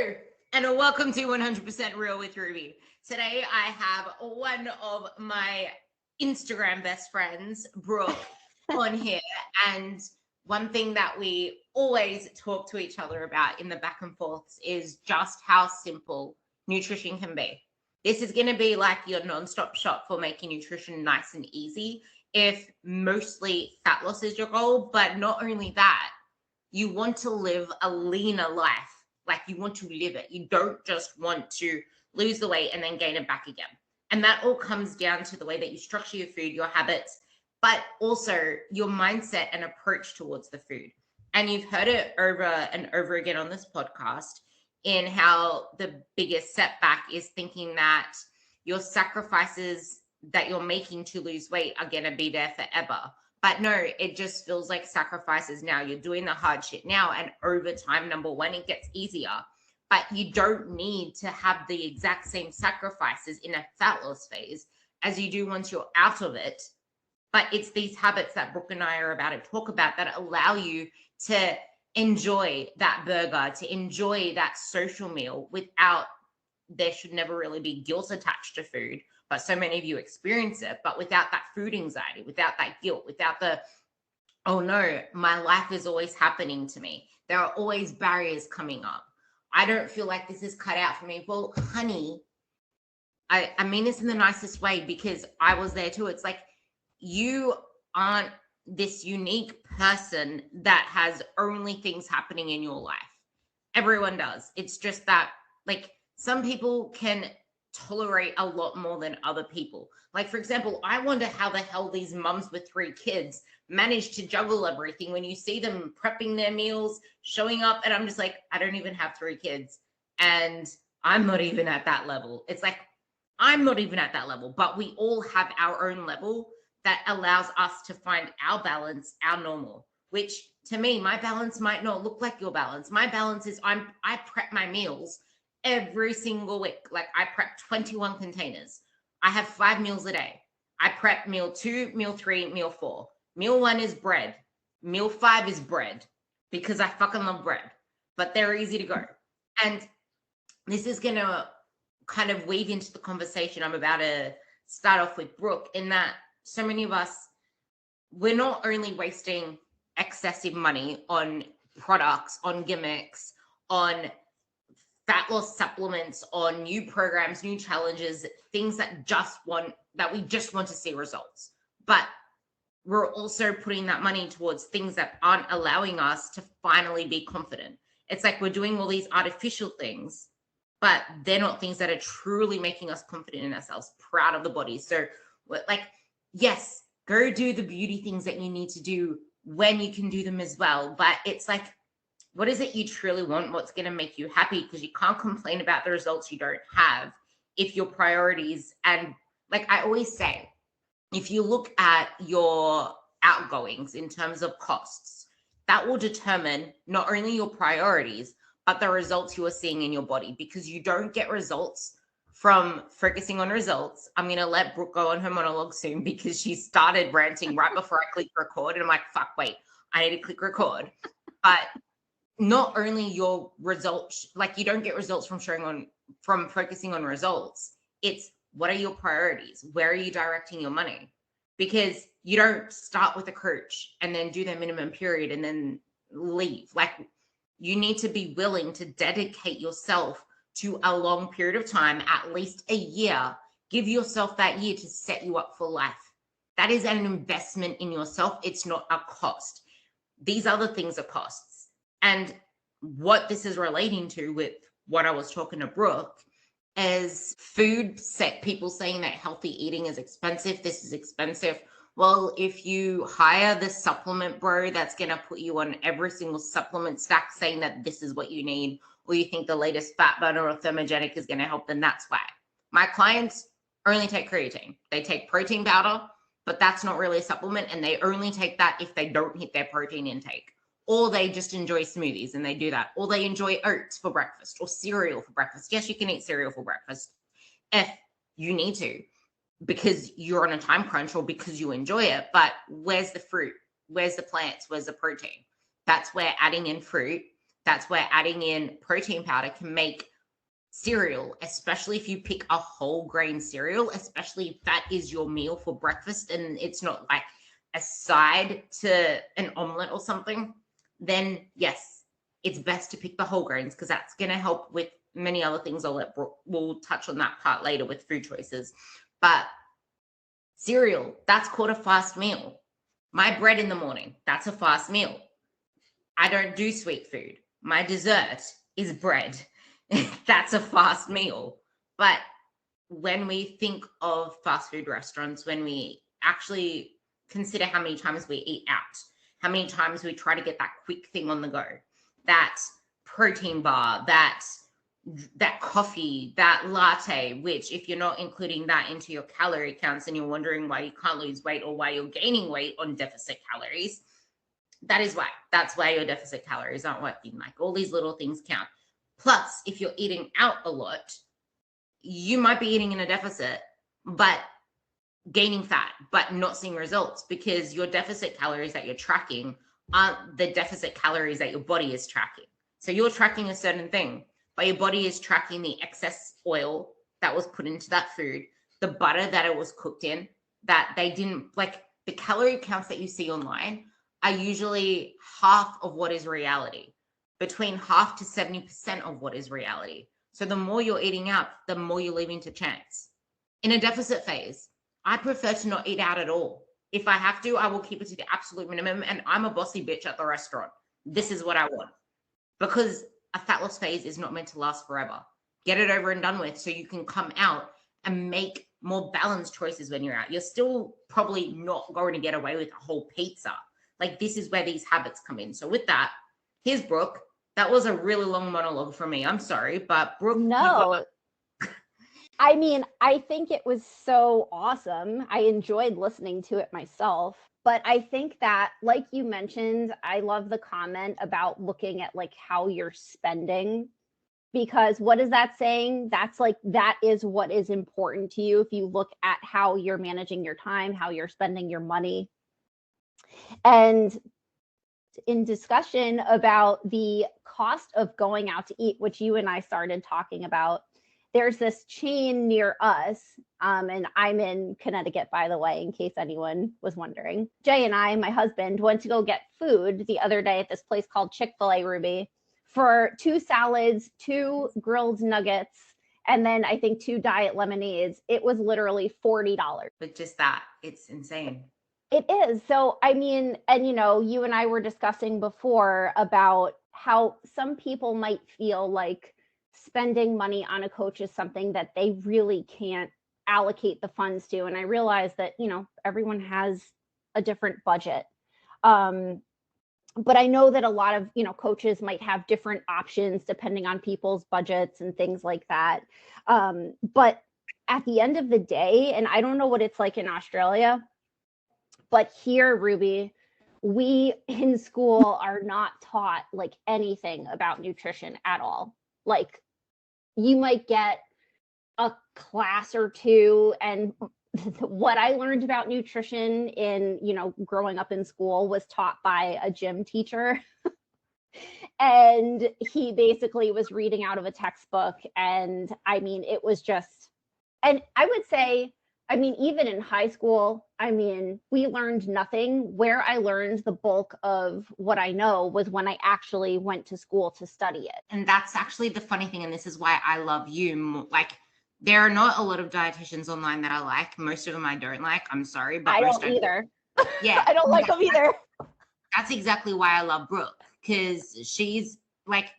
Hello, and welcome to 100% Real with Ruby. Today, I have one of my Instagram best friends, Brooke, on here. And one thing that we always talk to each other about in the back and forths is just how simple nutrition can be. This is going to be like your non-stop shop for making nutrition nice and easy if mostly fat loss is your goal. But not only that, you want to live a leaner life. Like you want to live it. You don't just want to lose the weight and then gain it back again. And that all comes down to the way that you structure your food, your habits, but also your mindset and approach towards the food. And you've heard it over and over again on this podcast in how the biggest setback is thinking that your sacrifices that you're making to lose weight are going to be there forever. But no, it just feels like sacrifices now. You're doing the hard shit now. And over time, number one, it gets easier. But you don't need to have the exact same sacrifices in a fat loss phase as you do once you're out of it. But it's these habits that Brooke and I are about to talk about that allow you to enjoy that burger, to enjoy that social meal without, there should never really be guilt attached to food. But so many of you experience it, but without that food anxiety, without that guilt, without the, oh no, my life is always happening to me. There are always barriers coming up. I don't feel like this is cut out for me. Well, honey, I mean this in the nicest way because I was there too. It's like you aren't this unique person that has only things happening in your life. Everyone does. It's just that like some people can tolerate a lot more than other people. Like, for example, I wonder how the hell these mums with 3 kids manage to juggle everything when you see them prepping their meals, showing up, and I'm just like, I don't even have 3 kids, and I'm not even at that level. It's like, I'm not even at that level, but we all have our own level that allows us to find our balance, our normal, which to me, my balance might not look like your balance. My balance is I prep my meals every single week. Like I prep 21 containers. I have 5 meals a day. I prep meal 2, meal 3, meal 4. Meal 1 is bread. Meal 5 is bread because I fucking love bread, but they're easy to go. And this is going to kind of weave into the conversation I'm about to start off with Brooke, in that so many of us, we're not only wasting excessive money on products, on gimmicks, on fat loss supplements, on new programs, new challenges, things that we just want to see results. But we're also putting that money towards things that aren't allowing us to finally be confident. It's like we're doing all these artificial things, but they're not things that are truly making us confident in ourselves, proud of the body. So like, yes, go do the beauty things that you need to do when you can do them as well. But it's like, what is it you truly want? What's going to make you happy? Because you can't complain about the results you don't have if your priorities, and like I always say, if you look at your outgoings in terms of costs, that will determine not only your priorities, but the results you are seeing in your body, because you don't get results from focusing on results. I'm going to let Brooke go on her monologue soon because she started ranting right before I clicked record. And I'm like, fuck, wait, I need to click record. But not only your results, like you don't get results from focusing on results. It's what are your priorities? Where are you directing your money? Because you don't start with a coach and then do their minimum period and then leave. Like you need to be willing to dedicate yourself to a long period of time, at least a year. Give yourself that year to set you up for life. That is an investment in yourself. It's not a cost. These other things are costs. And what this is relating to with what I was talking to Brooke is food set people saying that healthy eating is expensive. This is expensive. Well, if you hire the supplement bro that's going to put you on every single supplement stack saying that this is what you need, or you think the latest fat burner or thermogenic is going to help, then that's why. My clients only take creatine. They take protein powder, but that's not really a supplement. And they only take that if they don't hit their protein intake. Or they just enjoy smoothies and they do that. Or they enjoy oats for breakfast or cereal for breakfast. Yes, you can eat cereal for breakfast if you need to because you're on a time crunch or because you enjoy it. But where's the fruit? Where's the plants? Where's the protein? That's where adding in fruit, That's where adding in protein powder can make cereal, especially if you pick a whole grain cereal, especially if that is your meal for breakfast and it's not like a side to an omelet or something, then yes, it's best to pick the whole grains because that's going to help with many other things. We'll touch on that part later with food choices. But cereal, that's called a fast meal. My bread in the morning, that's a fast meal. I don't do sweet food. My dessert is bread. That's a fast meal. But when we think of fast food restaurants, when we actually consider how many times we eat out, how many times we try to get that quick thing on the go, that protein bar, that coffee, that latte, which if you're not including that into your calorie counts and you're wondering why you can't lose weight or why you're gaining weight on deficit calories, that is why. That's why your deficit calories aren't working. Like all these little things count. Plus, if you're eating out a lot, you might be eating in a deficit, but gaining fat, but not seeing results because your deficit calories that you're tracking aren't the deficit calories that your body is tracking. So you're tracking a certain thing, but your body is tracking the excess oil that was put into that food, the butter that it was cooked in, that they didn't, like the calorie counts that you see online are usually half of what is reality. Between half to 70% of what is reality. So the more you're eating out, the more you're leaving to chance. In a deficit phase, I prefer to not eat out at all. If I have to, I will keep it to the absolute minimum. And I'm a bossy bitch at the restaurant. This is what I want. Because a fat loss phase is not meant to last forever. Get it over and done with so you can come out and make more balanced choices when you're out. You're still probably not going to get away with a whole pizza. Like this is where these habits come in. So with that, here's Brooke. That was a really long monologue for me. I'm sorry, but Brooke. No. I mean, I think it was so awesome. I enjoyed listening to it myself. But I think that, like you mentioned, I love the comment about looking at like how you're spending. Because what is that saying? That's like, that is what is important to you. If you look at how you're managing your time, how you're spending your money. And in discussion about the cost of going out to eat, which you and I started talking about, there's this chain near us, and I'm in Connecticut, by the way, in case anyone was wondering. Jay and I, my husband, went to go get food the other day at this place called Chick-fil-A, Ruby, for 2 salads, 2 grilled nuggets, and then I think 2 diet lemonades. It was literally $40. But just that, it's insane. It is. So, I mean, and you know, you and I were discussing before about how some people might feel like spending money on a coach is something that they really can't allocate the funds to. And I realize that, you know, everyone has a different budget. But I know that a lot of, you know, coaches might have different options depending on people's budgets and things like that. But at the end of the day, and I don't know what it's like in Australia, but here, Ruby, we in school are not taught like anything about nutrition at all. Like you might get a class or two, and what I learned about nutrition in, you know, growing up in school was taught by a gym teacher. And he basically was reading out of a textbook. And I mean, it was just, and I would say, I mean, even in high school, I mean, we learned nothing. Where I learned the bulk of what I know was when I actually went to school to study it. And that's actually the funny thing. And this is why I love you. Like, there are not a lot of dietitians online that I like. Most of them I don't like. I'm sorry. But I don't either. Yeah. I don't like them either. That's exactly why I love Brooke. Because she's like,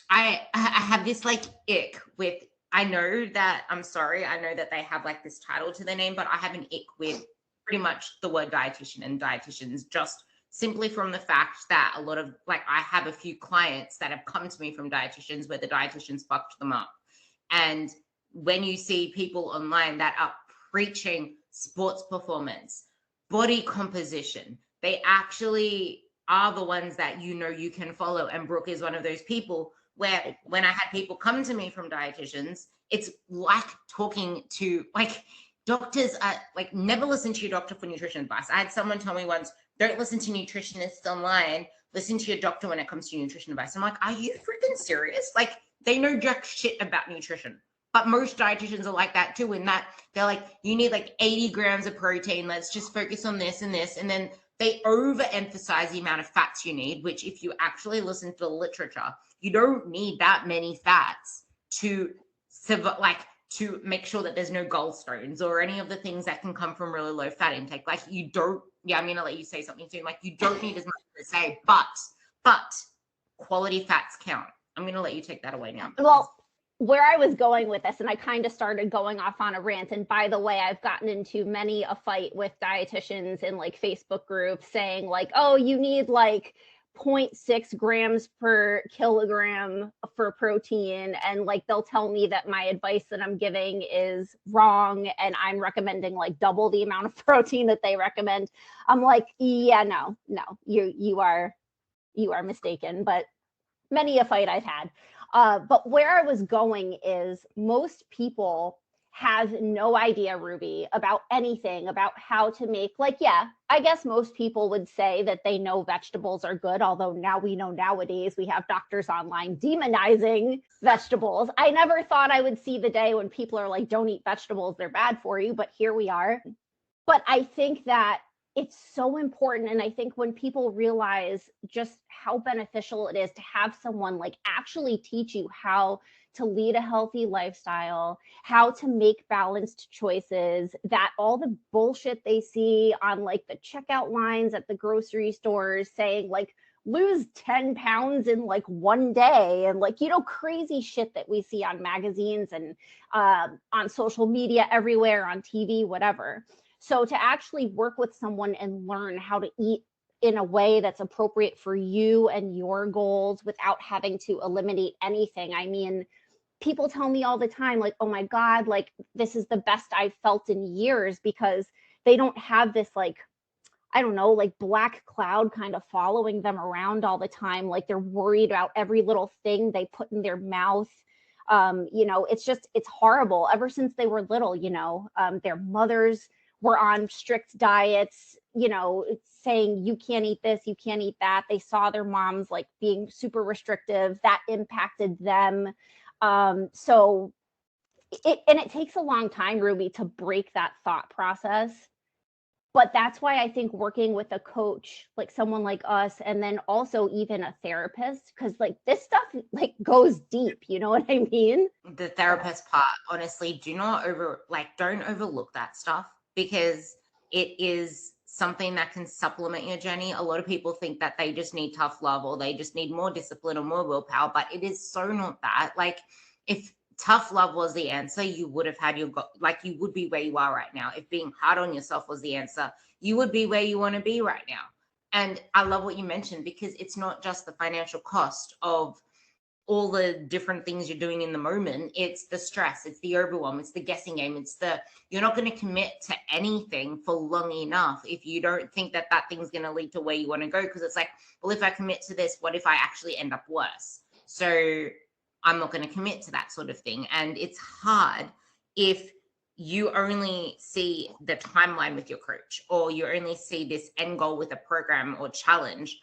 I have this like ick with, I know that, I'm sorry, I know that they have like this title to their name, but I have an ick with pretty much the word dietitian and dietitians, just simply from the fact that a lot of, like, I have a few clients that have come to me from dietitians where the dietitians fucked them up. And when you see people online that are preaching sports performance, body composition, they actually are the ones that you know you can follow. And Brooke is one of those people where when I had people come to me from dietitians, it's like talking to like doctors are like, never listen to your doctor for nutrition advice. I had someone tell me once, don't listen to nutritionists online listen to your doctor when it comes to nutrition advice. I'm like, are you freaking serious? Like, they know jack shit about nutrition. But most dietitians are like that too, in that they're like, you need like 80 grams of protein. Let's just focus on this and this. And then they overemphasize the amount of fats you need, which if you actually listen to the literature, you don't need that many fats to make sure that there's no gallstones or any of the things that can come from really low fat intake. Like you don't, yeah, I'm going to let you say something soon. Like you don't need as much to say, but quality fats count. I'm going to let you take that away now. Well, where I was going with this, and I kind of started going off on a rant. And by the way, I've gotten into many a fight with dietitians in like Facebook groups saying like, oh, you need like 0.6 grams per kilogram for protein. And like, they'll tell me that my advice that I'm giving is wrong. And I'm recommending like double the amount of protein that they recommend. I'm like, yeah, no, you are mistaken, but many a fight I've had. But where I was going is most people have no idea, Ruby, about anything, about how to make, like, yeah, I guess most people would say that they know vegetables are good, although now we know nowadays we have doctors online demonizing vegetables. I never thought I would see the day when people are like, don't eat vegetables, they're bad for you, but here we are. But I think that it's so important. And I think when people realize just how beneficial it is to have someone like actually teach you how to lead a healthy lifestyle, how to make balanced choices, that all the bullshit they see on like the checkout lines at the grocery stores saying like, lose 10 pounds in like one day, and like, you know, crazy shit that we see on magazines and on social media everywhere, on TV, whatever. So to actually work with someone and learn how to eat in a way that's appropriate for you and your goals without having to eliminate anything. I mean, people tell me all the time, like, oh my God, like this is the best I've felt in years, because they don't have this like, I don't know, like black cloud kind of following them around all the time. Like they're worried about every little thing they put in their mouth. You know, it's horrible. Ever since they were little, you know, their mothers were on strict diets, you know, saying you can't eat this, you can't eat that. They saw their moms like being super restrictive. That impacted them. So it takes a long time, Ruby, to break that thought process. But that's why I think working with a coach, like someone like us, and then also even a therapist, because like this stuff like goes deep, you know what I mean? The therapist part, honestly, don't overlook that stuff, because it is something that can supplement your journey. A lot of people think that they just need tough love or they just need more discipline or more willpower, but it is so not that. Like if tough love was the answer, you would have had you would be where you are right now. If being hard on yourself was the answer, you would be where you want to be right now. And I love what you mentioned, because it's not just the financial cost of all the different things you're doing in the moment. It's the stress, it's the overwhelm, it's the guessing game, you're not going to commit to anything for long enough if you don't think that thing's going to lead to where you want to go. Because it's like, well, if I commit to this, what if I actually end up worse? So I'm not going to commit to that sort of thing. And it's hard if you only see the timeline with your coach, or you only see this end goal with a program or challenge,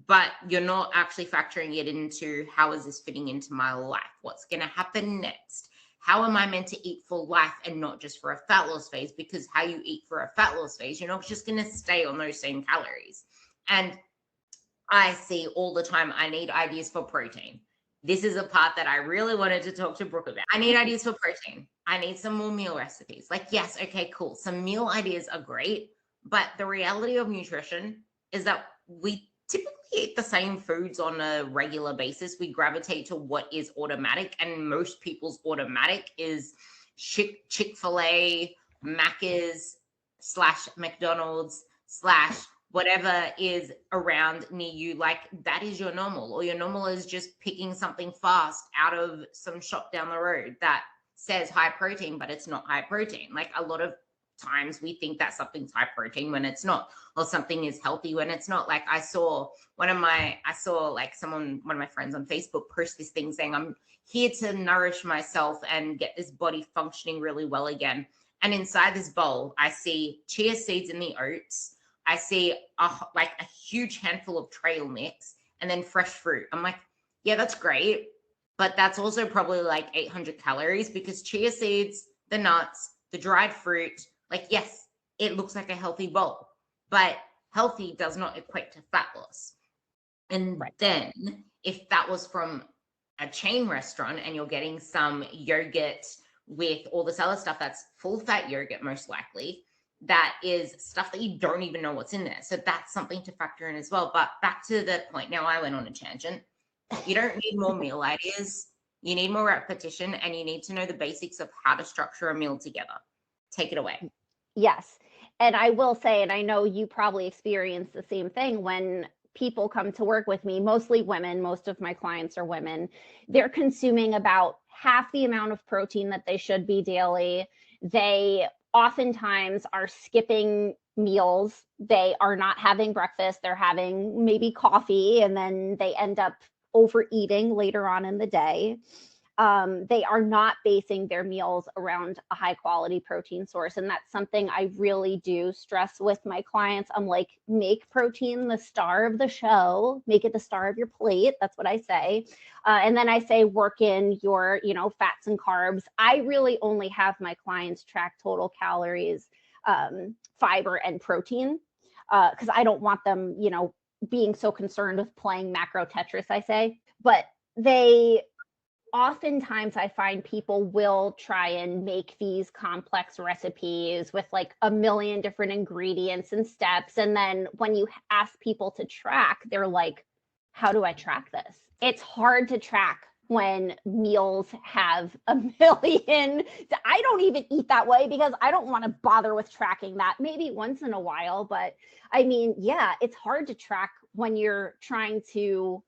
but you're not actually factoring it into, how is this fitting into my life? What's going to happen next? How am I meant to eat for life and not just for a fat loss phase? Because how you eat for a fat loss phase, you're not just going to stay on those same calories. And I see all the time, I need ideas for protein. This is a part that I really wanted to talk to Brooke about. I need ideas for protein. I need some more meal recipes. Like, yes, okay, cool. Some meal ideas are great, but the reality of nutrition is that we typically eat the same foods on a regular basis. We gravitate to what is automatic, and most people's automatic is Chick-fil-A, Macca's / McDonald's / whatever is around near you. Like that is your normal, or your normal is just picking something fast out of some shop down the road that says high protein, but it's not high protein. Like a lot of times we think that something's high protein when it's not, or something is healthy when it's not. Like I saw one of my friends on Facebook post this thing saying, I'm here to nourish myself and get this body functioning really well again. And inside this bowl, I see chia seeds in the oats, I see like a huge handful of trail mix and then fresh fruit. I'm like, yeah, that's great. But that's also probably like 800 calories because chia seeds, the nuts, the dried fruit, like, yes, it looks like a healthy bowl, but healthy does not equate to fat loss. And Right. then if that was from a chain restaurant and you're getting some yogurt with all this other stuff that's full fat yogurt, most likely, that is stuff that you don't even know what's in there. So that's something to factor in as well. But back to the point, now I went on a tangent. You don't need more meal ideas. You need more repetition, and you need to know the basics of how to structure a meal together. Take it away. Yes. And I will say, and I know you probably experience the same thing when people come to work with me, mostly women, most of my clients are women, they're consuming about half the amount of protein that they should be daily. They oftentimes are skipping meals. They are not having breakfast. They're having maybe coffee, and then they end up overeating later on in the day. They are not basing their meals around a high quality protein source. And that's something I really do stress with my clients. I'm like, make protein the star of the show, make it the star of your plate. That's what I say. And then I say, work in your, fats and carbs. I really only have my clients track total calories, fiber, and protein, because I don't want them, being so concerned with playing macro Tetris, I say. But oftentimes I find people will try and make these complex recipes with like a million different ingredients and steps. And then when you ask people to track, they're like, how do I track this? It's hard to track when meals have a million. I don't even eat that way because I don't want to bother with tracking that, maybe once in a while. But I mean, yeah, it's hard to track when you're trying to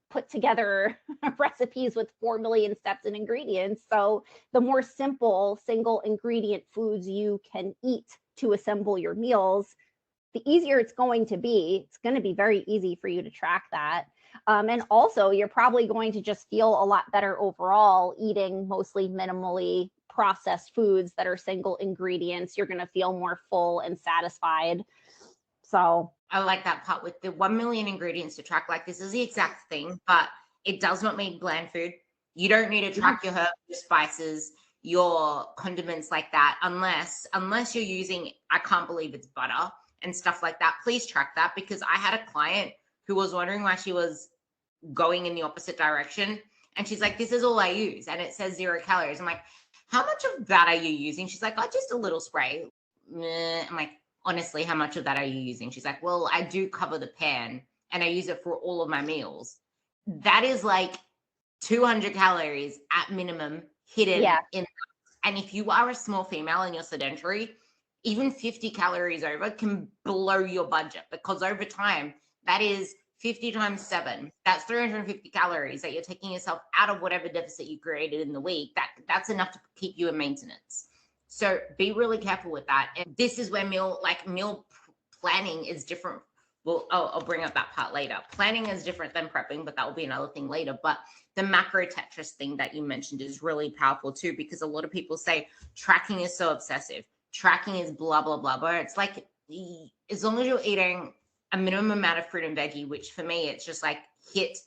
put together recipes with 4 million steps and ingredients. So the more simple single ingredient foods you can eat to assemble your meals, the easier it's going to be. It's going to be very easy for you to track that. And also, you're probably going to just feel a lot better overall eating mostly minimally processed foods that are single ingredients. You're going to feel more full and satisfied. So I like that part with the 1 million ingredients to track. Like, this is the exact thing, but it does not mean bland food. You don't need to track your herbs, your spices, your condiments like that, unless you're using, I can't believe it's butter and stuff like that. Please track that, because I had a client who was wondering why she was going in the opposite direction. And she's like, this is all I use. And it says 0 calories. I'm like, how much of that are you using? She's like, oh, just a little spray. I'm like, honestly, how much of that are you using? She's like, well, I do cover the pan and I use it for all of my meals. That is like 200 calories at minimum hidden in that. And if you are a small female and you're sedentary, even 50 calories over can blow your budget, because over time, that is 50 times 7. That's 350 calories that you're taking yourself out of whatever deficit you created in the week. That's enough to keep you in maintenance. So be really careful with that. And this is where meal planning is different. Well, I'll bring up that part later. Planning is different than prepping, but that will be another thing later. But the macro Tetris thing that you mentioned is really powerful too, because a lot of people say tracking is so obsessive. Tracking is blah, blah, blah, blah. It's like, as long as you're eating a minimum amount of fruit and veggie, which for me, it's just like hit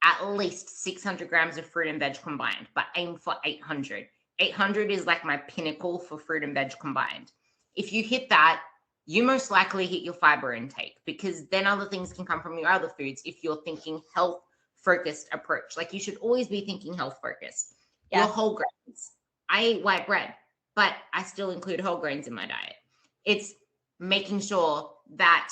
at least 600 grams of fruit and veg combined, but aim for 800. 800 is like my pinnacle for fruit and veg combined. If you hit that, you most likely hit your fiber intake, because then other things can come from your other foods if you're thinking health focused approach. Like, you should always be thinking health focused. Yeah. Your whole grains. I eat white bread, but I still include whole grains in my diet. It's making sure that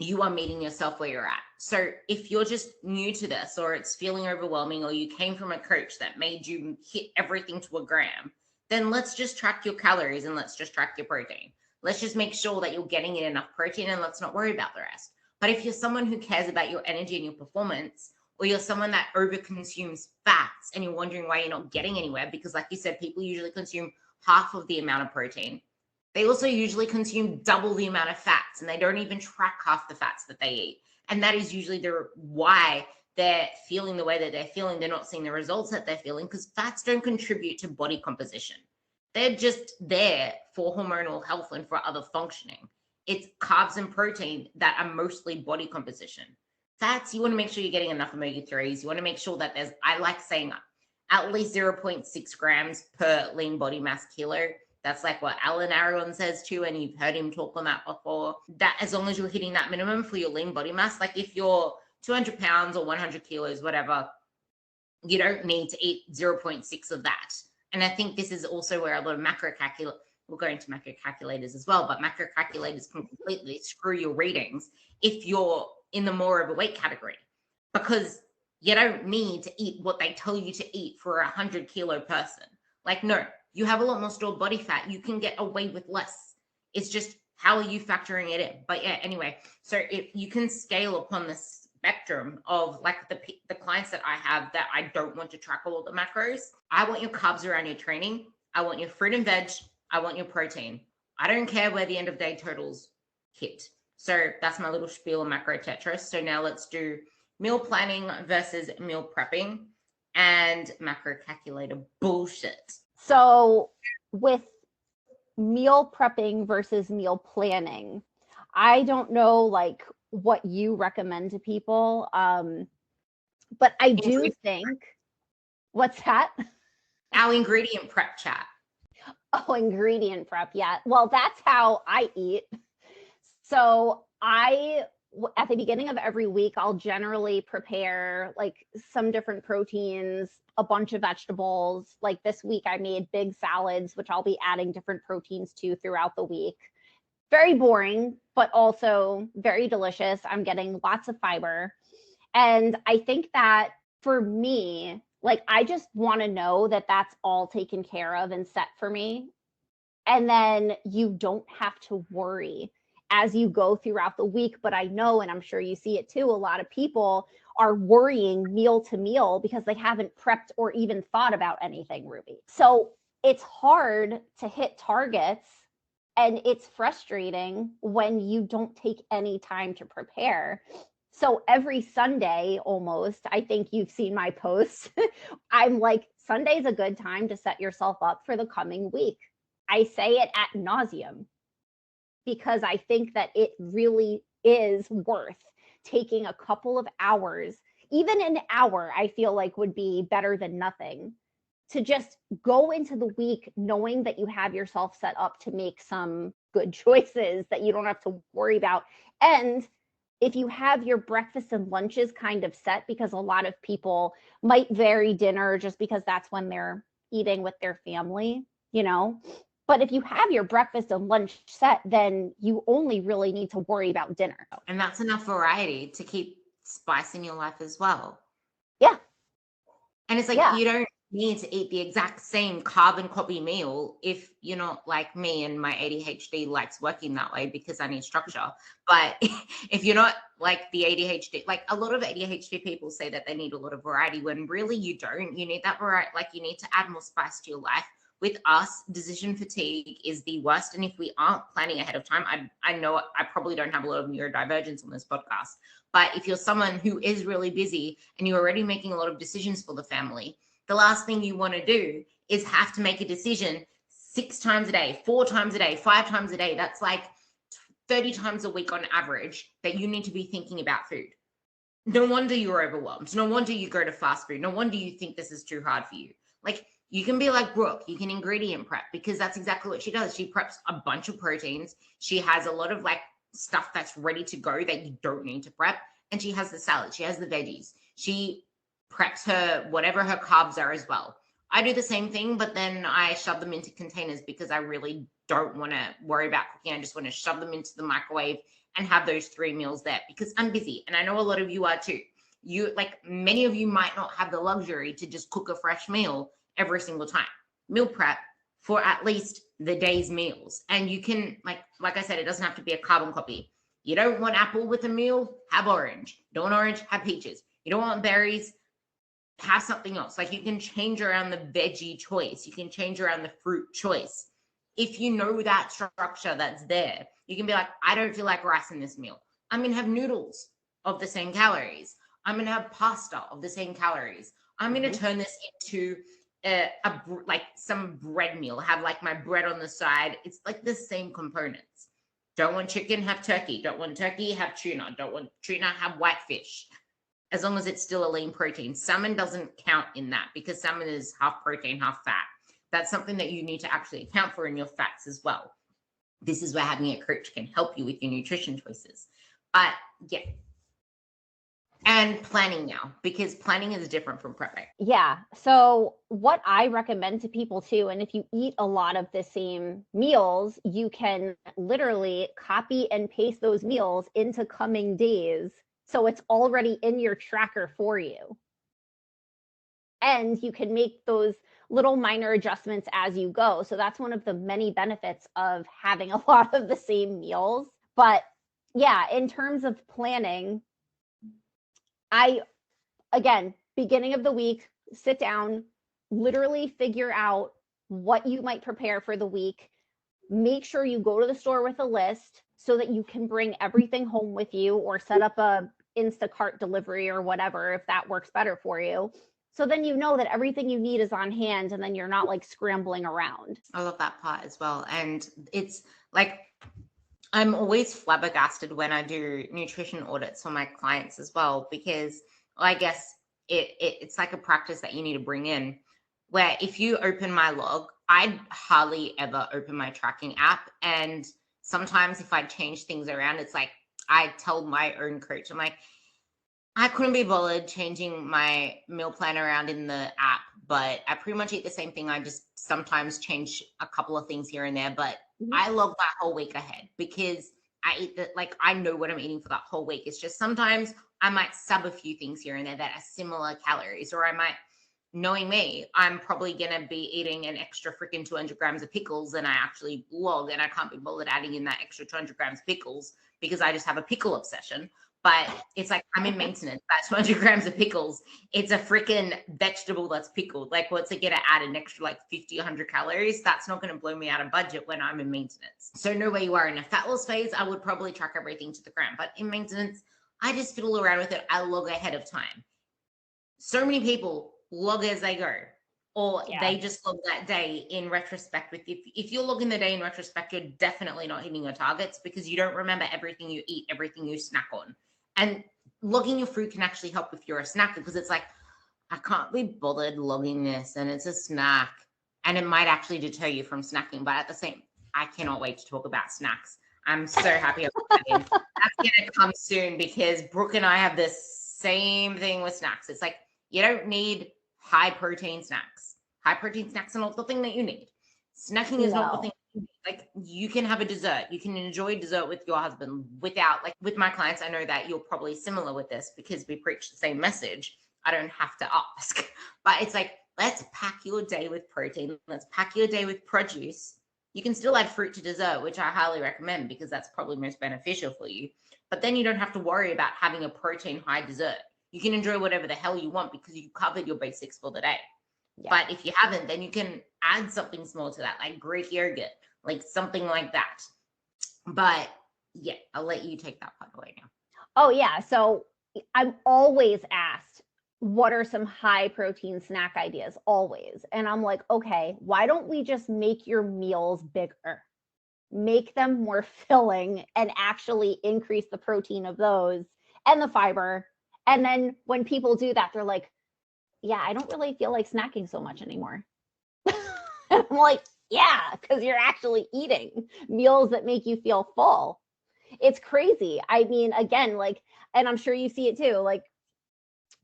you are meeting yourself where you're at. So if you're just new to this, or it's feeling overwhelming, or you came from a coach that made you hit everything to a gram, then let's just track your calories and let's just track your protein. Let's just make sure that you're getting in enough protein, and let's not worry about the rest. But if you're someone who cares about your energy and your performance, or you're someone that overconsumes fats and you're wondering why you're not getting anywhere, because like you said, people usually consume half of the amount of protein. They also usually consume double the amount of fats, and they don't even track half the fats that they eat. And that is usually why they're feeling the way that they're feeling. They're not seeing the results that they're feeling, because fats don't contribute to body composition. They're just there for hormonal health and for other functioning. It's carbs and protein that are mostly body composition. Fats, you want to make sure you're getting enough omega-3s. You want to make sure that there's, I like saying at least 0.6 grams per lean body mass kilo. That's like what Alan Aragon says too, and you've heard him talk on that before. That as long as you're hitting that minimum for your lean body mass, like if you're 200 pounds or 100 kilos, whatever, you don't need to eat 0.6 of that. And I think this is also where a lot of macro calculators, we'll go into macro calculators as well, but macro calculators can completely screw your readings if you're in the more overweight category, because you don't need to eat what they tell you to eat for a 100-kilo person. Like, no, you have a lot more stored body fat. You can get away with less. It's just how are you factoring it in? But yeah, anyway, so if you can scale upon the spectrum of like the clients that I have that I don't want to track all of the macros. I want your carbs around your training. I want your fruit and veg. I want your protein. I don't care where the end of day totals hit. So that's my little spiel on macro Tetris. So now let's do meal planning versus meal prepping and macro calculator bullshit. So with meal prepping versus meal planning, I don't know like what you recommend to people. But I do think, what's that? Our ingredient prep chat. Oh, ingredient prep. Yeah. Well, that's how I eat. So at the beginning of every week, I'll generally prepare like some different proteins, a bunch of vegetables. Like this week, I made big salads, which I'll be adding different proteins to throughout the week. Very boring, but also very delicious. I'm getting lots of fiber. And I think that for me, like, I just want to know that that's all taken care of and set for me. And then you don't have to worry as you go throughout the week. But I know, and I'm sure you see it too, a lot of people are worrying meal to meal because they haven't prepped or even thought about anything, Ruby. So it's hard to hit targets, and it's frustrating when you don't take any time to prepare. So every Sunday, almost, I think you've seen my posts, I'm like, Sunday's a good time to set yourself up for the coming week. I say it ad nauseum because I think that it really is worth taking a couple of hours. Even an hour, I feel like would be better than nothing, to just go into the week knowing that you have yourself set up to make some good choices that you don't have to worry about. And if you have your breakfast and lunches kind of set, because a lot of people might vary dinner just because that's when they're eating with their family, you know. But if you have your breakfast and lunch set, then you only really need to worry about dinner. And that's enough variety to keep spice in your life as well. Yeah. And it's like, you don't need to eat the exact same carbon copy meal if you're not like me and my ADHD likes working that way because I need structure. But if you're not like the ADHD, like a lot of ADHD people say that they need a lot of variety when really you don't. You need that variety. Like you need to add more spice to your life. With us, decision fatigue is the worst. And if we aren't planning ahead of time, I know I probably don't have a lot of neurodivergence on this podcast, but if you're someone who is really busy and you're already making a lot of decisions for the family, the last thing you want to do is have to make a decision 6 times a day, 4 times a day, 5 times a day. That's like 30 times a week on average that you need to be thinking about food. No wonder you're overwhelmed. No wonder you go to fast food. No wonder you think this is too hard for you. Like, you can be like Brooke, you can ingredient prep because that's exactly what she does. She preps a bunch of proteins. She has a lot of like stuff that's ready to go that you don't need to prep. And she has the salad, she has the veggies. She preps her, whatever her carbs are as well. I do the same thing, but then I shove them into containers because I really don't want to worry about cooking. I just want to shove them into the microwave and have those 3 meals there because I'm busy. And I know a lot of you are too. You, like many of you might not have the luxury to just cook a fresh meal every single time. Meal prep for at least the day's meals. And you can, like I said, it doesn't have to be a carbon copy. You don't want apple with a meal, have orange. You don't want orange, have peaches. You don't want berries, have something else. Like you can change around the veggie choice. You can change around the fruit choice. If you know that structure that's there, you can be like, I don't feel like rice in this meal. I'm going to have noodles of the same calories. I'm going to have pasta of the same calories. I'm going to turn this into like some bread meal, have like my bread on the side. It's like the same components. Don't want chicken, have turkey. Don't want turkey, have tuna. Don't want tuna, have whitefish. As long as it's still a lean protein. Salmon doesn't count in that because salmon is half protein, half fat. That's something that you need to actually account for in your fats as well. This is where having a coach can help you with your nutrition choices. But yeah. And planning now, because planning is different from prepping. Yeah. So what I recommend to people too, and if you eat a lot of the same meals, you can literally copy and paste those meals into coming days. So it's already in your tracker for you. And you can make those little minor adjustments as you go. So that's one of the many benefits of having a lot of the same meals. But yeah, in terms of planning, again, beginning of the week, sit down, literally figure out what you might prepare for the week. Make sure you go to the store with a list so that you can bring everything home with you or set up a Instacart delivery or whatever, if that works better for you. So then you know that everything you need is on hand and then you're not like scrambling around. I love that part as well. And it's like, I'm always flabbergasted when I do nutrition audits for my clients as well, because I guess it's like a practice that you need to bring in, where if you open my log, I hardly ever open my tracking app. And sometimes if I change things around, it's like I tell my own coach, I'm like, I couldn't be bothered changing my meal plan around in the app, but I pretty much eat the same thing. I just sometimes change a couple of things here and there, but I log that whole week ahead because I eat like I know what I'm eating for that whole week. It's just sometimes I might sub a few things here and there that are similar calories, or I might, knowing me, I'm probably going to be eating an extra freaking 200 grams of pickles than I actually log, and I can't be bothered adding in that extra 200 grams of pickles because I just have a pickle obsession. But it's like I'm in maintenance. That 200 grams of pickles, it's a freaking vegetable that's pickled. Like, what's it going to add an extra like 50, 100 calories? That's not going to blow me out of budget when I'm in maintenance. So know where you are in a fat loss phase. I would probably track everything to the gram. But in maintenance, I just fiddle around with it. I log ahead of time. So many people log as they go, or they just log that day in retrospect. With if you're logging the day in retrospect, you're definitely not hitting your targets because you don't remember everything you eat, everything you snack on. And logging your food can actually help if you're a snacker, because it's like, I can't be bothered logging this and it's a snack. And it might actually deter you from snacking. But at the same, I cannot wait to talk about snacks. I'm so happy about that. That's going to come soon because Brooke and I have the same thing with snacks. It's like, you don't need high protein snacks. High protein snacks are not the thing that you need. Snacking is not the thing. Like, you can have a dessert. You can enjoy dessert with your husband without, like, with my clients, I know that you're probably similar with this because we preach the same message. I don't have to ask, but it's like, let's pack your day with protein. Let's pack your day with produce. You can still add fruit to dessert, which I highly recommend because that's probably most beneficial for you. But then you don't have to worry about having a protein high dessert. You can enjoy whatever the hell you want because you covered your basics for the day. Yeah. But if you haven't, then you can add something small to that, like Greek yogurt, like something like that. But yeah, I'll let you take that part away now. Oh yeah. So I'm always asked, what are some high protein snack ideas? Always. And I'm like, okay, why don't we just make your meals bigger? Make them more filling and actually increase the protein of those and the fiber. And then when people do that, they're like, yeah, I don't really feel like snacking so much anymore. I'm like, yeah, because you're actually eating meals that make you feel full. It's crazy. I mean, again, like, and I'm sure you see it too, like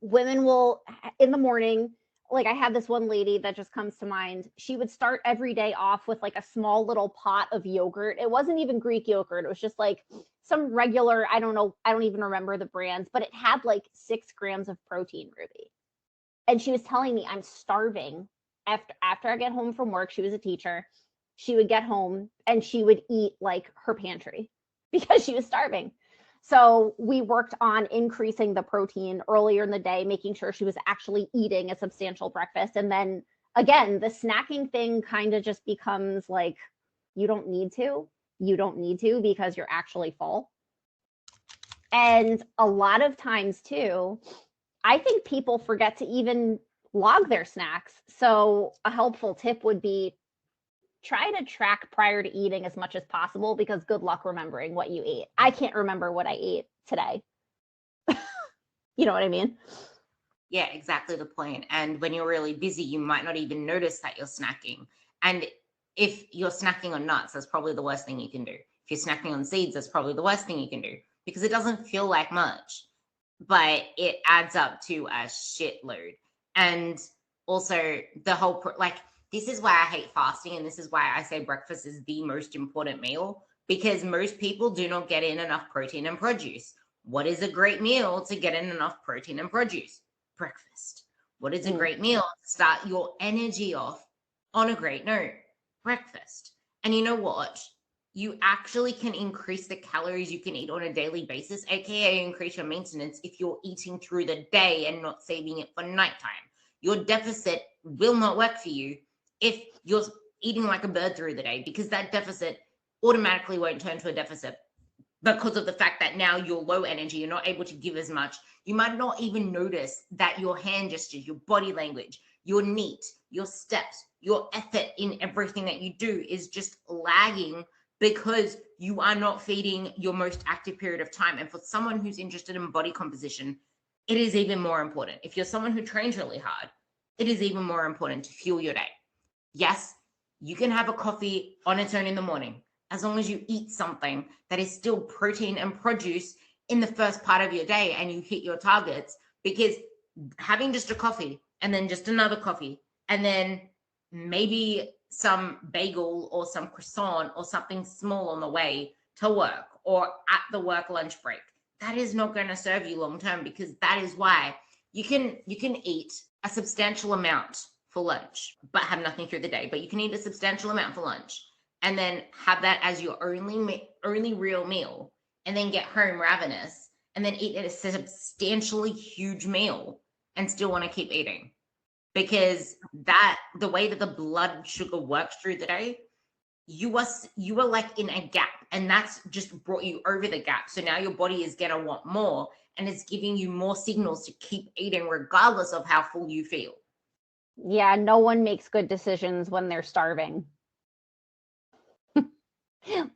women will in the morning, like I have this one lady that just comes to mind. She would start every day off with like a small little pot of yogurt. It wasn't even Greek yogurt. It was just like some regular, I don't know, I don't even remember the brands, but it had like 6 grams of protein, Ruby. And she was telling me, I'm starving. After I get home from work, she was a teacher. She would get home and she would eat like her pantry because she was starving. So we worked on increasing the protein earlier in the day, making sure she was actually eating a substantial breakfast. And then again, the snacking thing kind of just becomes like, you don't need to because you're actually full. And a lot of times too, I think people forget to even log their snacks. So a helpful tip would be try to track prior to eating as much as possible, because good luck remembering what you ate. I can't remember what I ate today. You know what I mean? Yeah, exactly the point. And when you're really busy, you might not even notice that you're snacking. And if you're snacking on nuts, that's probably the worst thing you can do. If you're snacking on seeds, that's probably the worst thing you can do, because it doesn't feel like much, but it adds up to a shitload. And also the whole, like, this is why I hate fasting. And this is why I say breakfast is the most important meal, because most people do not get in enough protein and produce. What is a great meal to get in enough protein and produce? Breakfast. What is a great meal to start your energy off on a great note? Breakfast. And you know what? You actually can increase the calories you can eat on a daily basis, aka increase your maintenance, if you're eating through the day and not saving it for nighttime. Your deficit will not work for you if you're eating like a bird through the day, because that deficit automatically won't turn to a deficit, because of the fact that now you're low energy, you're not able to give as much. You might not even notice that your hand gestures, your body language, your neat, your steps, your effort in everything that you do is just lagging, because you are not feeding your most active period of time. And for someone who's interested in body composition, it is even more important. If you're someone who trains really hard, it is even more important to fuel your day. Yes, you can have a coffee on its own in the morning, as long as you eat something that is still protein and produce in the first part of your day and you hit your targets. Because having just a coffee and then just another coffee and then maybe some bagel or some croissant or something small on the way to work or at the work lunch break, that is not going to serve you long term, because that is why you can eat a substantial amount for lunch but have nothing through the day, but you can eat a substantial amount for lunch and then have that as your only real meal, and then get home ravenous and then eat a substantially huge meal and still want to keep eating. Because that, the way that the blood sugar works through the day, you are like in a gap, and that's just brought you over the gap. So now your body is going to want more, and it's giving you more signals to keep eating regardless of how full you feel. Yeah, no one makes good decisions when they're starving.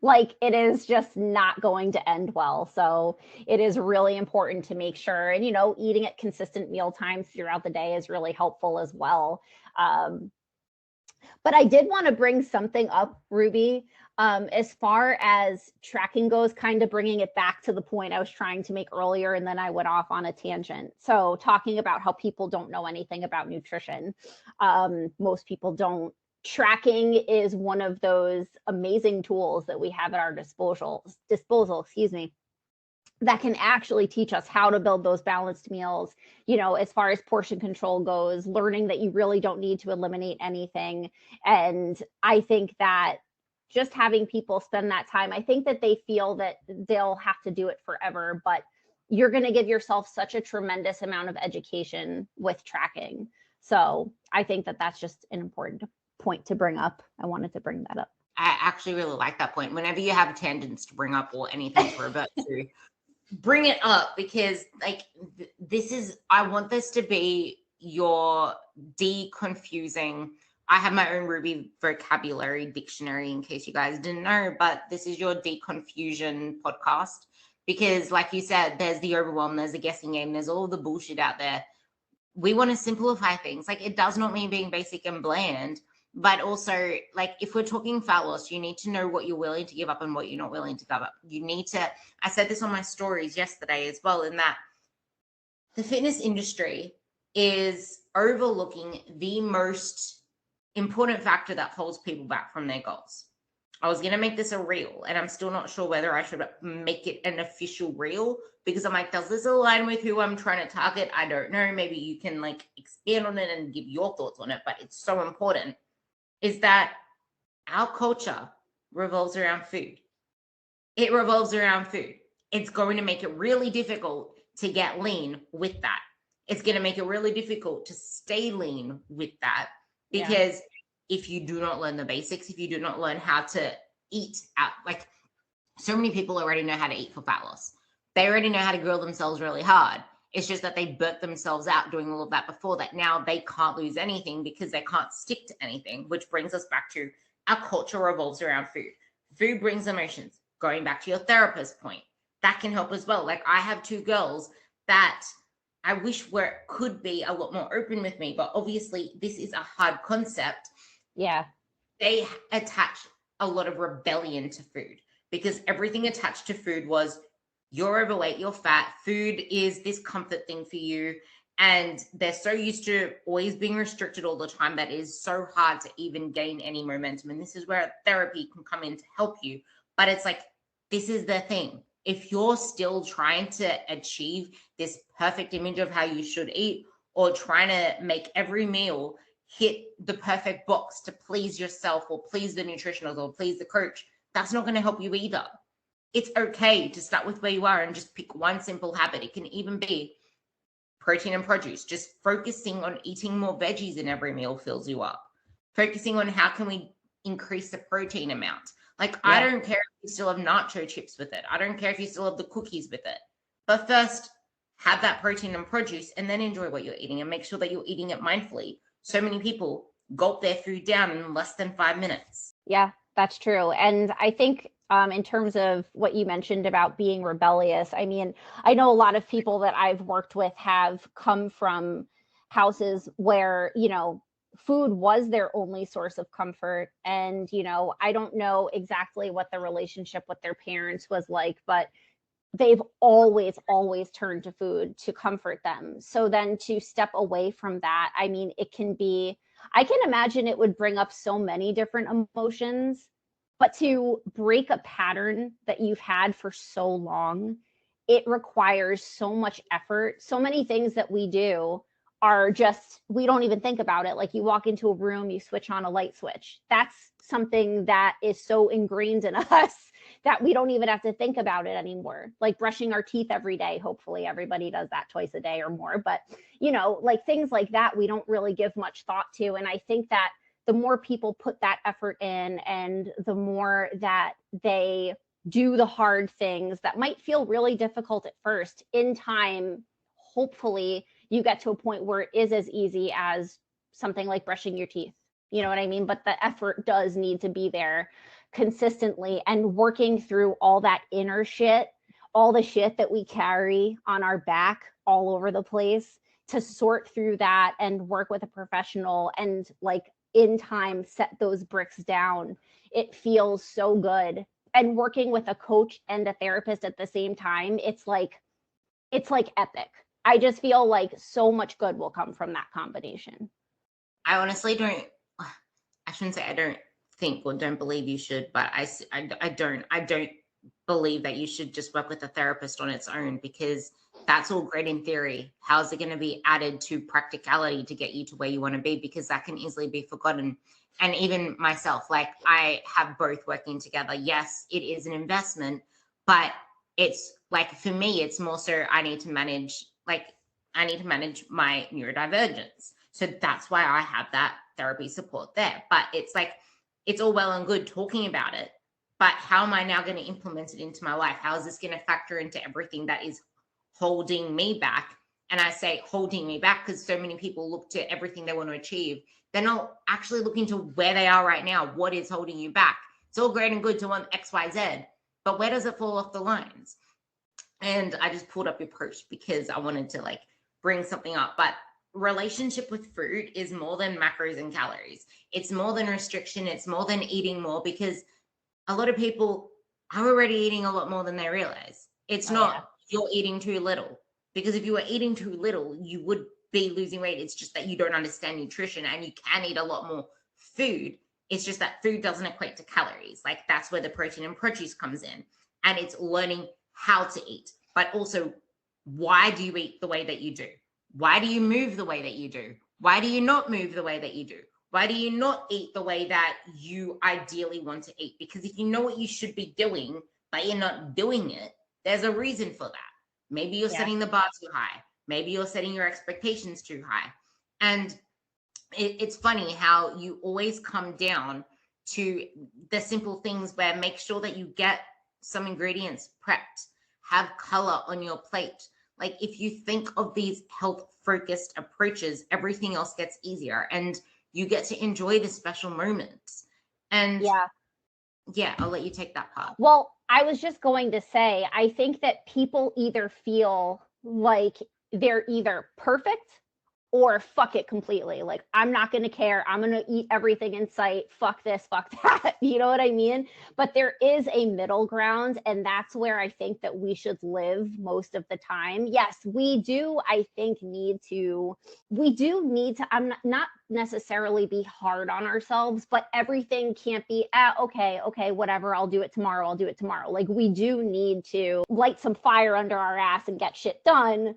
Like, it is just not going to end well. So it is really important to make sure, and, eating at consistent meal times throughout the day is really helpful as well. But I did want to bring something up, Ruby, as far as tracking goes, kind of bringing it back to the point I was trying to make earlier, and then I went off on a tangent. So talking about how people don't know anything about nutrition. Most people don't. Tracking is one of those amazing tools that we have at our disposal, that can actually teach us how to build those balanced meals, as far as portion control goes, learning that you really don't need to eliminate anything. And I think that just having people spend that time, I think that they feel that they'll have to do it forever, but you're going to give yourself such a tremendous amount of education with tracking. So I think that that's just an important point to bring up. I wanted to bring that up. I actually really like that point. Whenever you have tangents to bring up or anything to revert to, bring it up, because I want this to be your deconfusing. I have my own Ruby vocabulary dictionary, in case you guys didn't know, but this is your deconfusion podcast, because like you said, there's the overwhelm, there's the guessing game, there's all the bullshit out there. We want to simplify things. Like, it does not mean being basic and bland, but also, like, if we're talking fat loss, you need to know what you're willing to give up and what you're not willing to give up. You need to, I said this on my stories yesterday as well, in that the fitness industry is overlooking the most important factor that holds people back from their goals. I was going to make this a reel, and I'm still not sure whether I should make it an official reel, because I'm like, does this align with who I'm trying to target? I don't know. Maybe you can like expand on it and give your thoughts on it, but it's so important. Is that our culture revolves around food. It revolves around food. It's going to make it really difficult to get lean with that. It's going to make it really difficult to stay lean with that, because if you do not learn the basics, if you do not learn how to eat out, like, so many people already know how to eat for fat loss. They already know how to grill themselves really hard. It's just that they burnt themselves out doing all of that before, that now they can't lose anything because they can't stick to anything, which brings us back to our culture revolves around food. Food brings emotions. Going back to your therapist point, that can help as well. Like I have two girls that I wish could be a lot more open with me, but obviously this is a hard concept. Yeah. They attach a lot of rebellion to food because everything attached to food was you're overweight, you're fat, food is this comfort thing for you. And they're so used to always being restricted all the time that it is so hard to even gain any momentum. And this is where therapy can come in to help you. But it's like, this is the thing. If you're still trying to achieve this perfect image of how you should eat, or trying to make every meal hit the perfect box to please yourself or please the nutritionist or please the coach, that's not going to help you either. It's okay to start with where you are and just pick one simple habit. It can even be protein and produce. Just focusing on eating more veggies in every meal fills you up. Focusing on how can we increase the protein amount. Like, I don't care if you still have nacho chips with it. I don't care if you still have the cookies with it. But first, have that protein and produce and then enjoy what you're eating and make sure that you're eating it mindfully. So many people gulp their food down in less than 5 minutes. Yeah, that's true. And I think in terms of what you mentioned about being rebellious, I mean, I know a lot of people that I've worked with have come from houses where, you know, food was their only source of comfort. And, you know, I don't know exactly what the relationship with their parents was like, but they've always turned to food to comfort them. So then to step away from that, I mean, it can be, I can imagine it would bring up so many different emotions, but to break a pattern that you've had for so long, it requires so much effort. So many things that we do are just, we don't even think about it. Like you walk into a room, you switch on a light switch. That's something that is so ingrained in us that we don't even have to think about it anymore. Like brushing our teeth every day. Hopefully everybody does that twice a day or more. But, you know, like things like that, we don't really give much thought to. And I think that the more people put that effort in and the more that they do the hard things that might feel really difficult at first, in time, hopefully you get to a point where it is as easy as something like brushing your teeth. You know what I mean? But the effort does need to be there consistently, and working through all that inner shit, all the shit that we carry on our back all over the place, to sort through that and work with a professional and like in time set those bricks down. It feels so good. And working with a coach and a therapist at the same time, it's like epic. I just feel like so much good will come from that combination. I honestly don't, I shouldn't say I don't think or don't believe you should, but I don't believe that you should just work with a therapist on its own, because that's all great in theory. How's it going to be added to practicality to get you to where you want to be? Because that can easily be forgotten. And even myself, like I have both working together. Yes, it is an investment, but it's like, for me, it's more so I need to manage my neurodivergence. So that's why I have that therapy support there. But it's like, it's all well and good talking about it, but how am I now going to implement it into my life? How is this going to factor into everything that is holding me back? And I say holding me back because so many people look to everything they want to achieve. They're not actually looking to where they are right now. What is holding you back? It's all great and good to want X, Y, Z, but where does it fall off the lines? And I just pulled up your post because I wanted to like bring something up, but relationship with food is more than macros and calories. It's more than restriction. It's more than eating more, because a lot of people are already eating a lot more than they realize. It's not you're eating too little, because if you were eating too little, you would be losing weight. It's just that you don't understand nutrition and you can eat a lot more food. It's just that food doesn't equate to calories. Like that's where the protein and produce comes in, and it's learning how to eat, but also why do you eat the way that you do? Why do you move the way that you do? Why do you not move the way that you do? Why do you not eat the way that you ideally want to eat? Because if you know what you should be doing, but you're not doing it, there's a reason for that. Maybe you're setting the bar too high. Maybe you're setting your expectations too high. And it's funny how you always come down to the simple things where make sure that you get some ingredients prepped, have color on your plate. Like if you think of these health focused approaches, everything else gets easier and you get to enjoy the special moments. And Yeah. yeah, I'll let you take that part. Well, I was just going to say, I think that people either feel like they're either perfect or fuck it completely. Like, I'm not going to care. I'm going to eat everything in sight. Fuck this, fuck that. You know what I mean? But there is a middle ground. And that's where I think that we should live most of the time. Yes, we do, I think, we do need to, I'm not necessarily be hard on ourselves, but everything can't be, okay, whatever. I'll do it tomorrow. Like, we do need to light some fire under our ass and get shit done.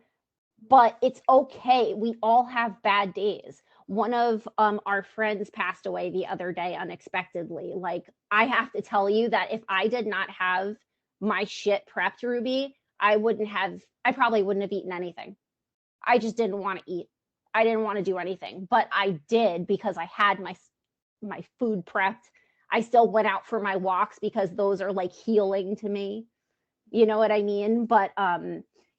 But it's okay. We all have bad days. One of our friends passed away the other day unexpectedly. Like, I have to tell you that if I did not have my shit prepped, Ruby, I probably wouldn't have eaten anything. I just didn't want to eat. I didn't want to do anything, but I did because I had my food prepped. I still went out for my walks because those are like healing to me. You know what I mean? But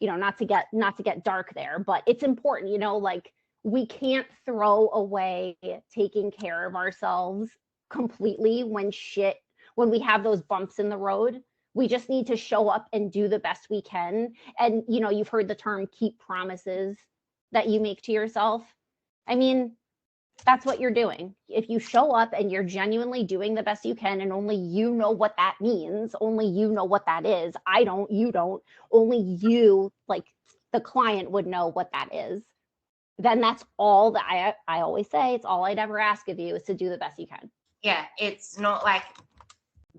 not to get dark there, but it's important, like, we can't throw away taking care of ourselves completely when we have those bumps in the road. We just need to show up and do the best we can. And you've heard the term keep promises that you make to yourself. I mean, that's what you're doing. If you show up and you're genuinely doing the best you can, and only you know what that means, only you know what that is. I don't, you don't, only you, like the client, would know what that is. Then that's all that I always say, it's all I'd ever ask of you is to do the best you can. Yeah, it's not like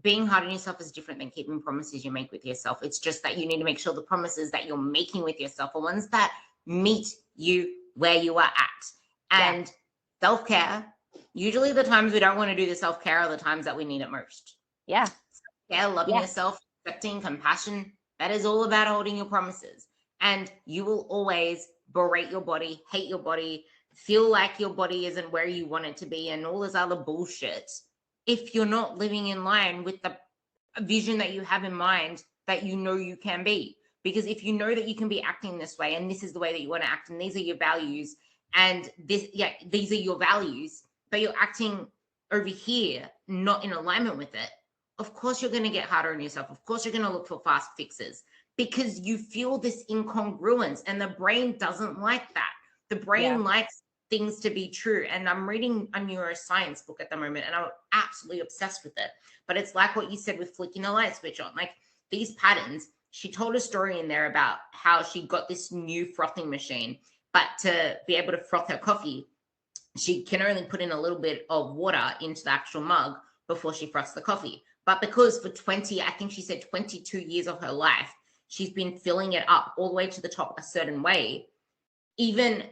being hard on yourself is different than keeping promises you make with yourself. It's just that you need to make sure the promises that you're making with yourself are ones that meet you where you are at. And self-care, usually the times we don't want to do the self-care are the times that we need it most. Yeah. Self-care, loving yourself, accepting, compassion, that is all about holding your promises. And you will always berate your body, hate your body, feel like your body isn't where you want it to be, and all this other bullshit if you're not living in line with the vision that you have in mind that you know you can be. Because if you know that you can be acting this way, and this is the way that you want to act, and these are your values, and these are your values, but you're acting over here not in alignment with it, of course you're going to get harder on yourself. Of course you're going to look for fast fixes because you feel this incongruence, and the brain doesn't like that. The brain likes things to be true. And I'm reading a neuroscience book at the moment, and I'm absolutely obsessed with it. But it's like what you said with flicking the light switch on, like these patterns. She told a story in there about how she got this new frothing machine, but to be able to froth her coffee, she can only put in a little bit of water into the actual mug before she froths the coffee. But because for 22 years of her life, she's been filling it up all the way to the top a certain way, even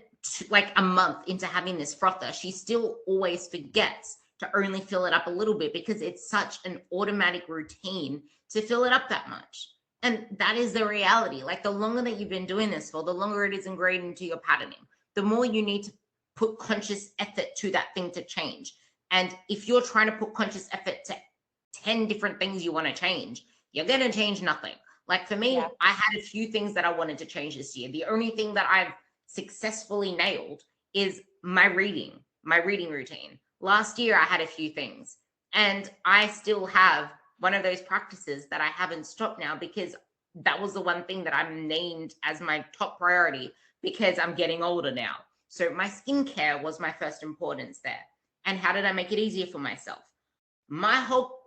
like a month into having this frother, she still always forgets to only fill it up a little bit because it's such an automatic routine to fill it up that much. And that is the reality. Like, the longer that you've been doing this for, the longer it is ingrained into your patterning, the more you need to put conscious effort to that thing to change. And if you're trying to put conscious effort to 10 different things you want to change, you're going to change nothing. Like for me, I had a few things that I wanted to change this year. The only thing that I've successfully nailed is my reading routine. Last year, I had a few things, and I still have one of those practices that I haven't stopped now because that was the one thing that I'm named as my top priority because I'm getting older now. So my skincare was my first importance there. And how did I make it easier for myself? My whole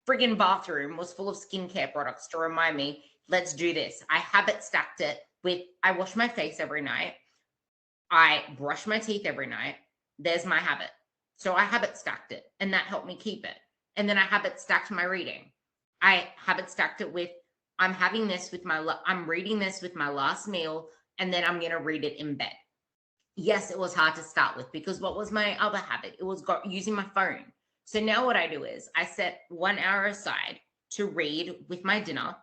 friggin' bathroom was full of skincare products to remind me, let's do this. I habit stacked it with, I wash my face every night. I brush my teeth every night. There's my habit. So I habit stacked it, and that helped me keep it. And then I habit stacked my reading. I habit stacked it with, I'm reading this with my last meal, and then I'm going to read it in bed. Yes, it was hard to start with because what was my other habit? It was using my phone. So now what I do is I set 1 hour aside to read with my dinner,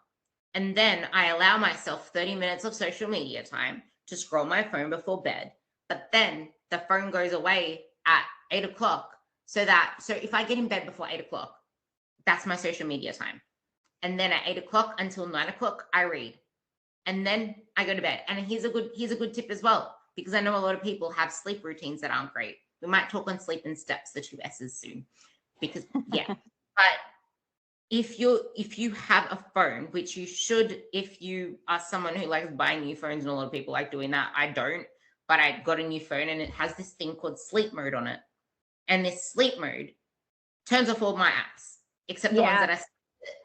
and then I allow myself 30 minutes of social media time to scroll my phone before bed. But then the phone goes away at 8 o'clock. So if I get in bed before 8 o'clock, that's my social media time. And then at 8 o'clock until 9 o'clock, I read. And then I go to bed. And here's a good tip as well, because I know a lot of people have sleep routines that aren't great. We might talk on sleep and steps, the 2 S's soon. because yeah. But if you have a phone, which you should, if you are someone who likes buying new phones, and a lot of people like doing that, I don't, but I got a new phone and it has this thing called sleep mode on it. And this sleep mode turns off all my apps, except the ones that I set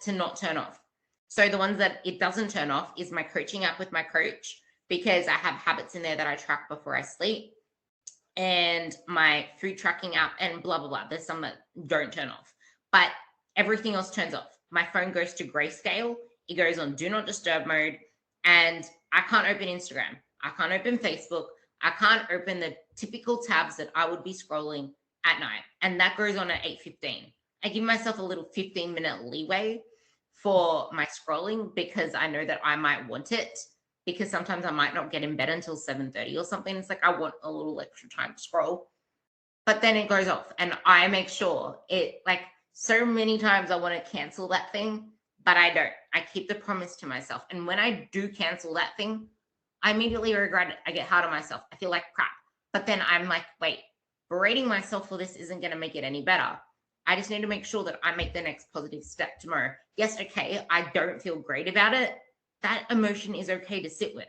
to not turn off. So the ones that it doesn't turn off is my coaching app with my coach, because I have habits in there that I track before I sleep, and my food tracking app, and blah, blah, blah. There's some that don't turn off, but everything else turns off. My phone goes to grayscale. It goes on do not disturb mode, and I can't open Instagram. I can't open Facebook. I can't open the typical tabs that I would be scrolling at night. And that goes on at 8:15. I give myself a little 15-minute leeway for my scrolling, because I know that I might want it, because sometimes I might not get in bed until 7:30 or something. It's like I want a little extra time to scroll. But then it goes off, and I make sure it, like, so many times I want to cancel that thing, but I don't. I keep the promise to myself. And when I do cancel that thing, I immediately regret it. I get hard on myself. I feel like crap. But then I'm like, wait, berating myself for this isn't going to make it any better. I just need to make sure that I make the next positive step tomorrow. Yes, okay, I don't feel great about it. That emotion is okay to sit with.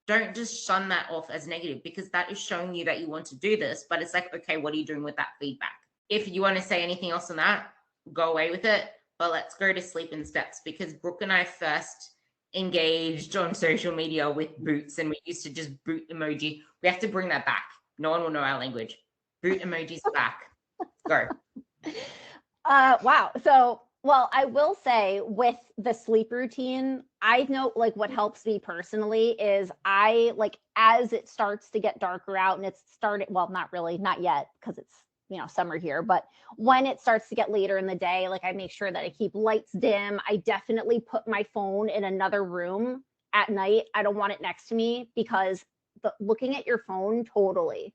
Don't just shun that off as negative, because that is showing you that you want to do this. But it's like, okay, what are you doing with that feedback? If you want to say anything else on that, go away with it. But let's go to sleep and steps, because Brooke and I first engaged on social media with boots, and we used to just boot emoji. We have to bring that back. No one will know our language. Boot emojis back. Go. Wow. So, well, I will say with the sleep routine, I know, like, what helps me personally is I, like, as it starts to get darker out, and it's started, well, not really, not yet, because it's, summer here, but when it starts to get later in the day, like, I make sure that I keep lights dim. I definitely put my phone in another room at night. I don't want it next to me, because looking at your phone totally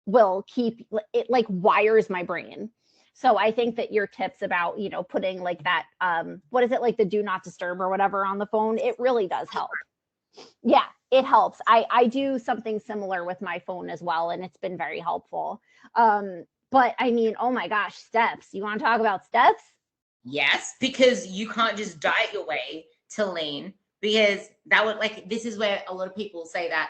will keep it, like, wires my brain. So I think that your tips about, putting like that, what is it, like the do not disturb or whatever on the phone, it really does help. Yeah, it helps. I do something similar with my phone as well, and it's been very helpful. But I mean, oh my gosh, steps. You want to talk about steps? Yes, because you can't just diet your way to lean, because that would, like, this is where a lot of people say that,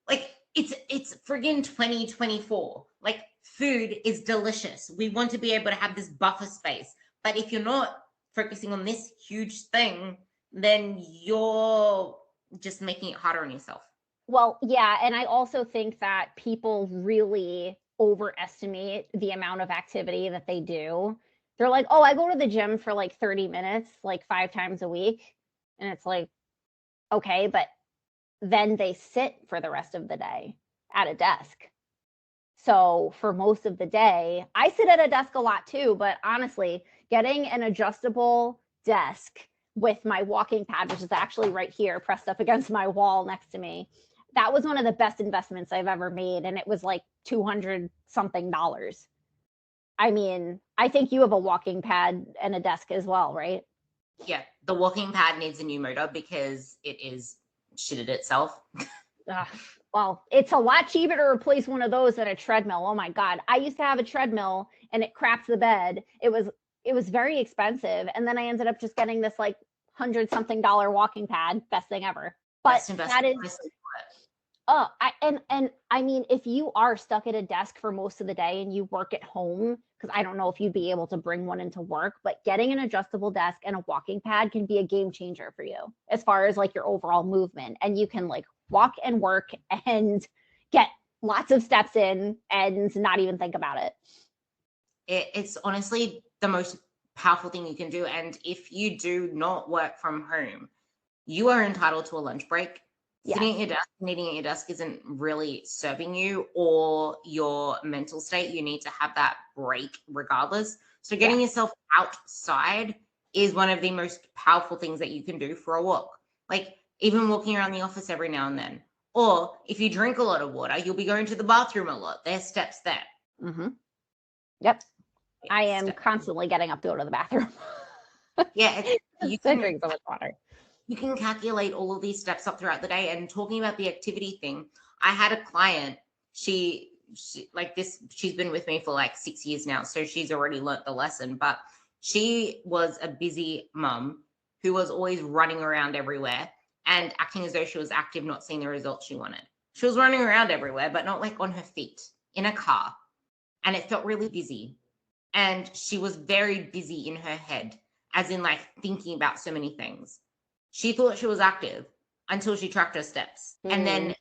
like, it's friggin' 2024. Like, food is delicious. We want to be able to have this buffer space. But if you're not focusing on this huge thing, then you're just making it harder on yourself. Well, yeah. And I also think that people really overestimate the amount of activity that they do. They're like, oh, I go to the gym for like 30 minutes, like 5 times a week. And it's like, okay, but then they sit for the rest of the day at a desk. So for most of the day, I sit at a desk a lot too, but honestly, getting an adjustable desk with my walking pad, which is actually right here, pressed up against my wall next to me, that was one of the best investments I've ever made. And it was like $200 something. I mean, I think you have a walking pad and a desk as well, right? Yeah, the walking pad needs a new motor because it is shitted itself. Well, it's a lot cheaper to replace one of those than a treadmill. Oh my God. I used to have a treadmill and it crapped the bed. It was very expensive. And then I ended up just getting this like $100 something walking pad. Best thing ever. But that is, and I mean, if you are stuck at a desk for most of the day and you work at home, because I don't know if you'd be able to bring one into work, but getting an adjustable desk and a walking pad can be a game changer for you as far as like your overall movement. And you can like walk and work and get lots of steps in and not even think about it. It's honestly the most powerful thing you can do. And if you do not work from home, you are entitled to a lunch break. Yes. Sitting at your desk, knitting at your desk isn't really serving you or your mental state. You need to have that break regardless. So getting yourself outside is one of the most powerful things that you can do for a walk. Like even walking around the office every now and then. Or if you drink a lot of water, you'll be going to the bathroom a lot. There's steps there. Mm-hmm. Yep. I am constantly getting up to go to the bathroom. Yeah. You can drink so much water. You can calculate all of these steps up throughout the day. And talking about the activity thing, I had a client, she she's been with me for like 6 years now, so she's already learnt the lesson. But she was a busy mum who was always running around everywhere and acting as though she was active, not seeing the results she wanted. She was running around everywhere, but not like on her feet, in a car. And it felt really busy. And she was very busy in her head, as in like thinking about so many things. She thought she was active until she tracked her steps. And then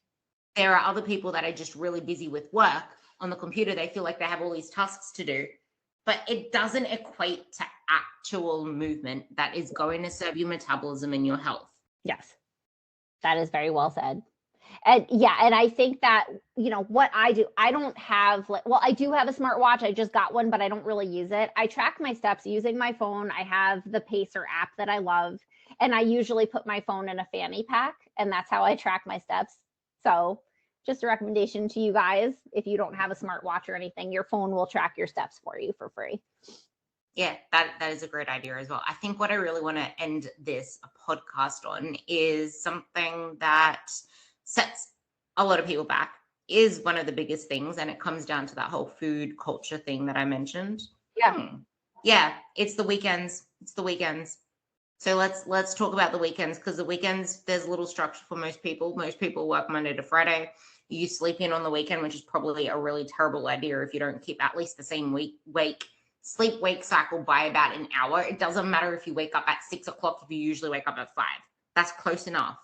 there are other people that are just really busy with work on the computer. They feel like they have all these tasks to do, but it doesn't equate to actual movement that is going to serve your metabolism and your health. Yes, that is very well said. And yeah, and I think that, you know, what I do, I don't have I do have a smartwatch. I just got one, but I don't really use it. I track my steps using my phone. I have the Pacer app that I love, and I usually put my phone in a fanny pack, and that's how I track my steps. So just a recommendation to you guys, if you don't have a smartwatch or anything, your phone will track your steps for you for free. Yeah, that is a great idea as well. I think what I really want to end this podcast on is something that sets a lot of people back, is one of the biggest things, and it comes down to that whole food culture thing that I mentioned. Yeah, it's the weekends. So let's talk about the weekends, because the weekends, there's little structure for most people. Most people work Monday to Friday. You sleep in on the weekend, which is probably a really terrible idea if you don't keep at least the same sleep-wake cycle by about an hour. It doesn't matter if you wake up at 6 o'clock, if you usually wake up at 5. That's close enough.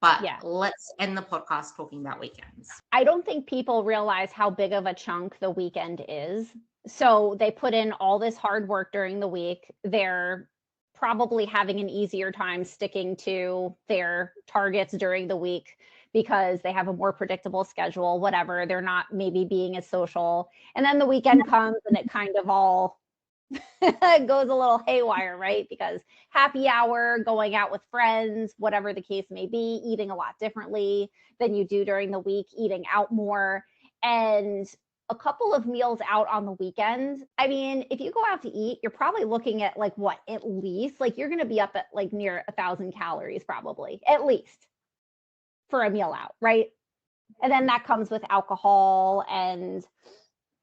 But yeah, let's end the podcast talking about weekends. I don't think people realize how big of a chunk the weekend is. So they put in all this hard work during the week. They're probably having an easier time sticking to their targets during the week because they have a more predictable schedule, whatever. They're not maybe being as social. And then the weekend comes and it kind of all goes a little haywire, right? Because happy hour, going out with friends, whatever the case may be, eating a lot differently than you do during the week, eating out more, and a couple of meals out on the weekend. I mean, if you go out to eat, you're probably looking at like what, at least like you're going to be up at like near 1,000 calories, probably at least for a meal out, right? And then that comes with alcohol, and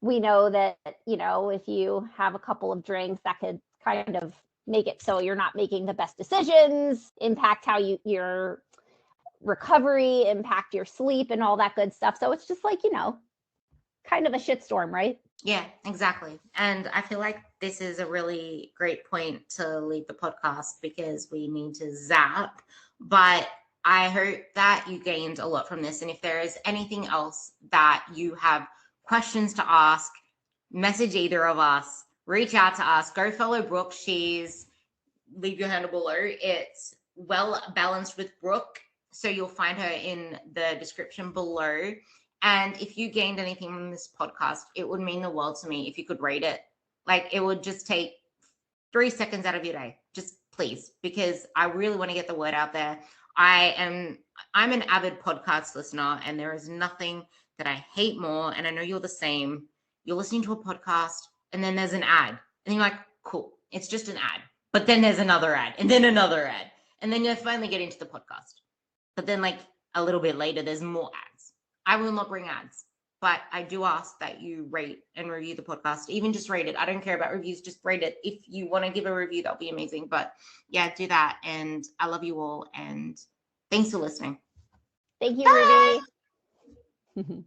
we know that, you know, if you have a couple of drinks, that could kind of make it so you're not making the best decisions, impact how your recovery, impact your sleep and all that good stuff. So it's just like, you know, kind of a shitstorm, right? Yeah, exactly. And I feel like this is a really great point to leave the podcast, because we need to zap. But I hope that you gained a lot from this. And if there is anything else that you have questions to ask, message either of us, reach out to us, go follow Brooke. Leave your handle below. It's Well Balanced with Brooke. So you'll find her in the description below. And if you gained anything from this podcast, it would mean the world to me if you could rate it. Like, it would just take 3 seconds out of your day. Just please, because I really want to get the word out there. I'm an avid podcast listener, and there is nothing that I hate more. And I know you're the same. You're listening to a podcast, and then there's an ad, and you're like, cool, it's just an ad. But then there's another ad, and then another ad. And then you finally get into the podcast. But then like a little bit later, there's more ads. I will not bring ads, but I do ask that you rate and review the podcast. Even just rate it. I don't care about reviews. Just rate it. If you want to give a review, that'll be amazing. But yeah, do that. And I love you all. And thanks for listening. Thank you, Ruby.